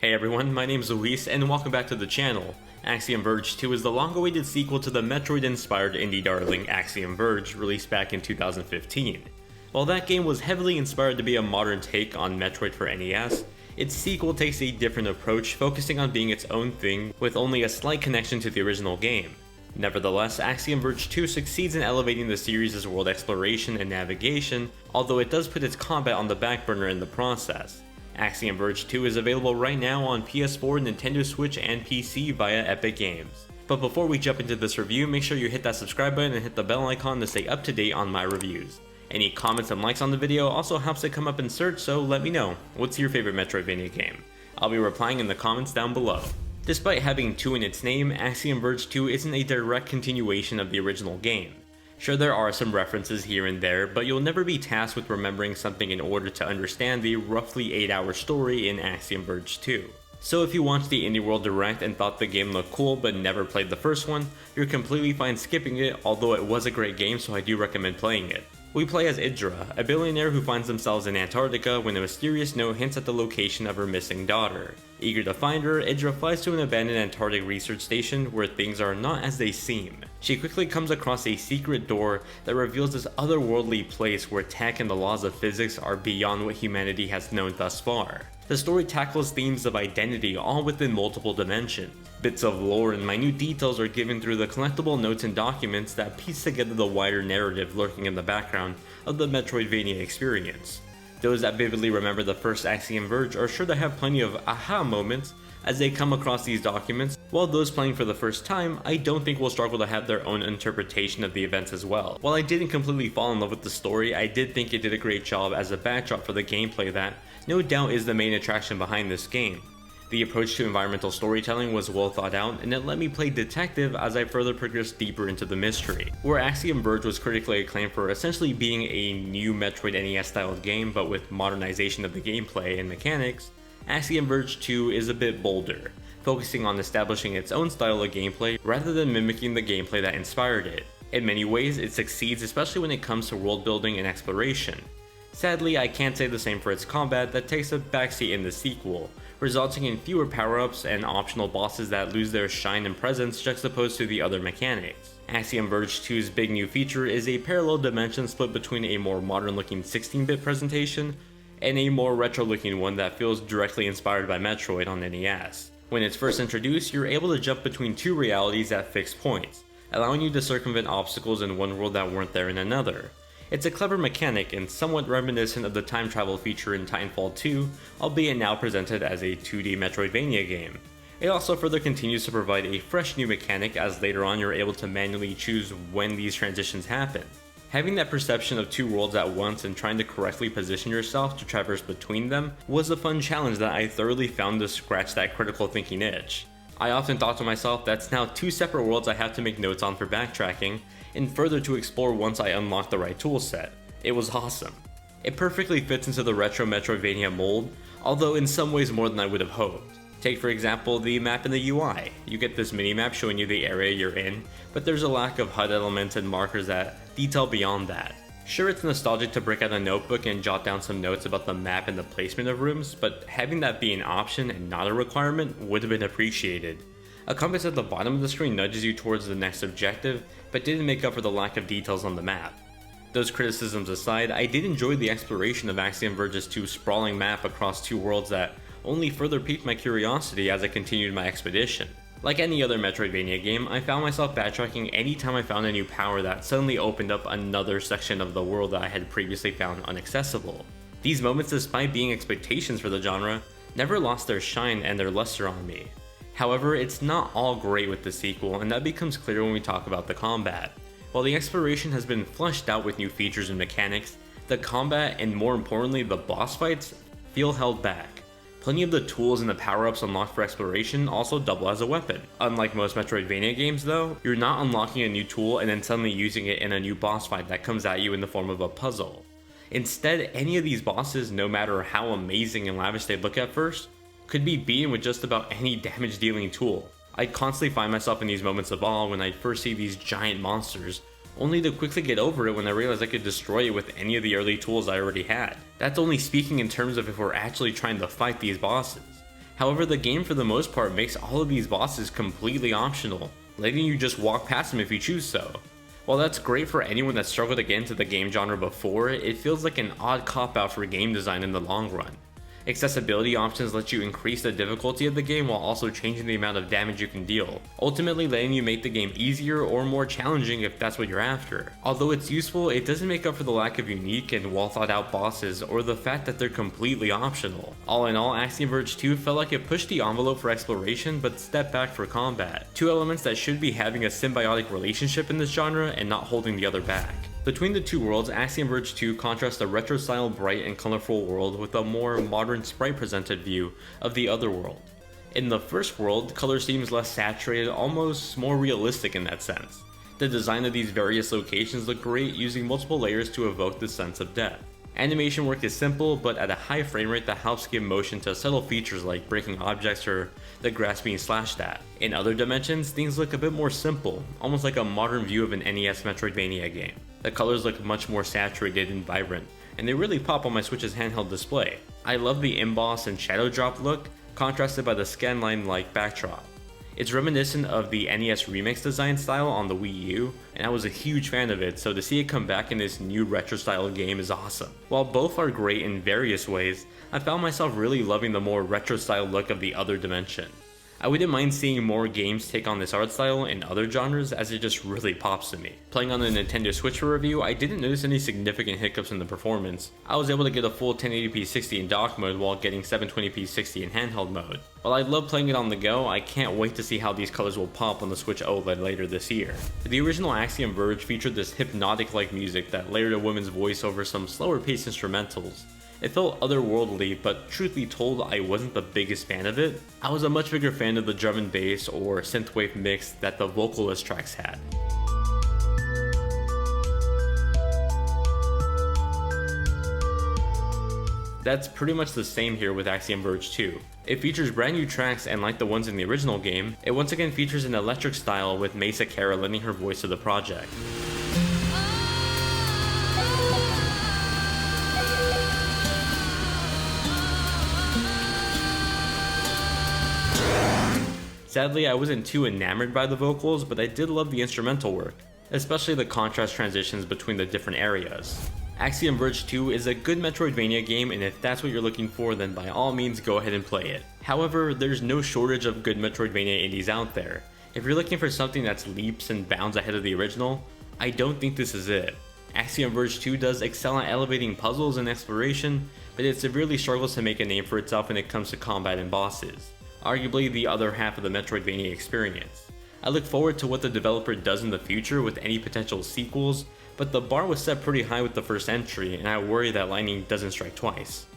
Hey everyone, my name is Luis and welcome back to the channel. Axiom Verge 2 is the long-awaited sequel to the Metroid-inspired indie darling Axiom Verge, released back in 2015. While that game was heavily inspired to be a modern take on Metroid for NES, its sequel takes a different approach, focusing on being its own thing with only a slight connection to the original game. Nevertheless, Axiom Verge 2 succeeds in elevating the series' world exploration and navigation, although it does put its combat on the back burner in the process. Axiom Verge 2 is available right now on PS4, Nintendo Switch, and PC via Epic Games. But before we jump into this review, make sure you hit that subscribe button and hit the bell icon to stay up to date on my reviews. Any comments and likes on the video also helps it come up in search, so let me know. What's your favorite Metroidvania game? I'll be replying in the comments down below. Despite having 2 in its name, Axiom Verge 2 isn't a direct continuation of the original game. Sure, there are some references here and there, but you'll never be tasked with remembering something in order to understand the roughly 8-hour story in Axiom Verge 2. So if you watched the Indie World Direct and thought the game looked cool but never played the first one, you're completely fine skipping it, although it was a great game, so I do recommend playing it. We play as Idra, a billionaire who finds themselves in Antarctica when a mysterious note hints at the location of her missing daughter. Eager to find her, Idra flies to an abandoned Antarctic research station where things are not as they seem. She quickly comes across a secret door that reveals this otherworldly place where tech and the laws of physics are beyond what humanity has known thus far. The story tackles themes of identity all within multiple dimensions. Bits of lore and minute details are given through the collectible notes and documents that piece together the wider narrative lurking in the background of the Metroidvania experience. Those that vividly remember the first Axiom Verge are sure to have plenty of aha moments as they come across these documents, while those playing for the first time I don't think will struggle to have their own interpretation of the events as well. While I didn't completely fall in love with the story, I did think it did a great job as a backdrop for the gameplay that, no doubt, is the main attraction behind this game. The approach to environmental storytelling was well thought out, and it let me play detective as I further progressed deeper into the mystery. Where Axiom Verge was critically acclaimed for essentially being a new Metroid NES styled game but with modernization of the gameplay and mechanics, Axiom Verge 2 is a bit bolder, focusing on establishing its own style of gameplay rather than mimicking the gameplay that inspired it. In many ways, it succeeds, especially when it comes to world building and exploration. Sadly, I can't say the same for its combat that takes a backseat in the sequel, resulting in fewer power-ups and optional bosses that lose their shine and presence juxtaposed to the other mechanics. Axiom Verge 2's big new feature is a parallel dimension split between a more modern-looking 16-bit presentation and a more retro-looking one that feels directly inspired by Metroid on NES. When it's first introduced, you're able to jump between 2 realities at fixed points, allowing you to circumvent obstacles in one world that weren't there in another. It's a clever mechanic and somewhat reminiscent of the time travel feature in Titanfall 2, albeit now presented as a 2D Metroidvania game. It also further continues to provide a fresh new mechanic as later on you're able to manually choose when these transitions happen. Having that perception of 2 worlds at once and trying to correctly position yourself to traverse between them was a fun challenge that I thoroughly found to scratch that critical thinking itch. I often thought to myself, that's now 2 separate worlds I have to make notes on for backtracking, and further to explore once I unlock the right toolset. It was awesome. It perfectly fits into the retro Metroidvania mold, although in some ways more than I would have hoped. Take for example the map and the UI. You get this mini-map showing you the area you're in, but there's a lack of HUD elements and markers that detail beyond that. Sure, it's nostalgic to break out a notebook and jot down some notes about the map and the placement of rooms, but having that be an option and not a requirement would have been appreciated. A compass at the bottom of the screen nudges you towards the next objective, but didn't make up for the lack of details on the map. Those criticisms aside, I did enjoy the exploration of Axiom Verge's 2 sprawling map across 2 worlds that only further piqued my curiosity as I continued my expedition. Like any other Metroidvania game, I found myself backtracking anytime I found a new power that suddenly opened up another section of the world that I had previously found inaccessible. These moments, despite being expectations for the genre, never lost their shine and their luster on me. However, it's not all great with the sequel, and that becomes clear when we talk about the combat. While the exploration has been fleshed out with new features and mechanics, the combat, and more importantly the boss fights, feel held back. Plenty of the tools and the power-ups unlocked for exploration also double as a weapon. Unlike most Metroidvania games though, you're not unlocking a new tool and then suddenly using it in a new boss fight that comes at you in the form of a puzzle. Instead, any of these bosses, no matter how amazing and lavish they look at first, could be beaten with just about any damage dealing tool. I constantly find myself in these moments of awe when I first see these giant monsters, only to quickly get over it when I realized I could destroy it with any of the early tools I already had. That's only speaking in terms of if we're actually trying to fight these bosses. However, the game for the most part makes all of these bosses completely optional, letting you just walk past them if you choose so. While that's great for anyone that struggled to get into the game genre before, it feels like an odd cop-out for game design in the long run. Accessibility options let you increase the difficulty of the game while also changing the amount of damage you can deal, ultimately letting you make the game easier or more challenging if that's what you're after. Although it's useful, it doesn't make up for the lack of unique and well thought out bosses or the fact that they're completely optional. All in all, Axiom Verge 2 felt like it pushed the envelope for exploration but stepped back for combat, two elements that should be having a symbiotic relationship in this genre and not holding the other back. Between the two worlds, Axiom Verge 2 contrasts a retro-style bright and colorful world with a more modern sprite-presented view of the other world. In the first world, color seems less saturated, almost more realistic in that sense. The design of these various locations look great, using multiple layers to evoke the sense of depth. Animation work is simple, but at a high frame rate that helps give motion to subtle features like breaking objects or the grass being slashed at. In other dimensions, things look a bit more simple, almost like a modern view of an NES Metroidvania game. The colors look much more saturated and vibrant, and they really pop on my Switch's handheld display. I love the emboss and shadow drop look, contrasted by the scanline-like backdrop. It's reminiscent of the NES Remix design style on the Wii U, and I was a huge fan of it, so to see it come back in this new retro-style game is awesome. While both are great in various ways, I found myself really loving the more retro-style look of the other dimension. I wouldn't mind seeing more games take on this art style in other genres, as it just really pops to me. Playing on the Nintendo Switch for review, I didn't notice any significant hiccups in the performance. I was able to get a full 1080p 60 in dock mode while getting 720p 60 in handheld mode. While I love playing it on the go, I can't wait to see how these colors will pop on the Switch OLED later this year. The original Axiom Verge featured this hypnotic-like music that layered a woman's voice over some slower-paced instrumentals. It felt otherworldly, but truth be told, I wasn't the biggest fan of it. I was a much bigger fan of the drum and bass or synthwave mix that the vocalist tracks had. That's pretty much the same here with Axiom Verge 2. It features brand new tracks, and like the ones in the original game, it once again features an electric style with Mesa Kara lending her voice to the project. Sadly, I wasn't too enamored by the vocals, but I did love the instrumental work, especially the contrast transitions between the different areas. Axiom Verge 2 is a good Metroidvania game, and if that's what you're looking for, then by all means go ahead and play it. However, there's no shortage of good Metroidvania indies out there. If you're looking for something that's leaps and bounds ahead of the original, I don't think this is it. Axiom Verge 2 does excel at elevating puzzles and exploration, but it severely struggles to make a name for itself when it comes to combat and bosses. Arguably the other half of the Metroidvania experience. I look forward to what the developer does in the future with any potential sequels, but the bar was set pretty high with the first entry, and I worry that lightning doesn't strike twice.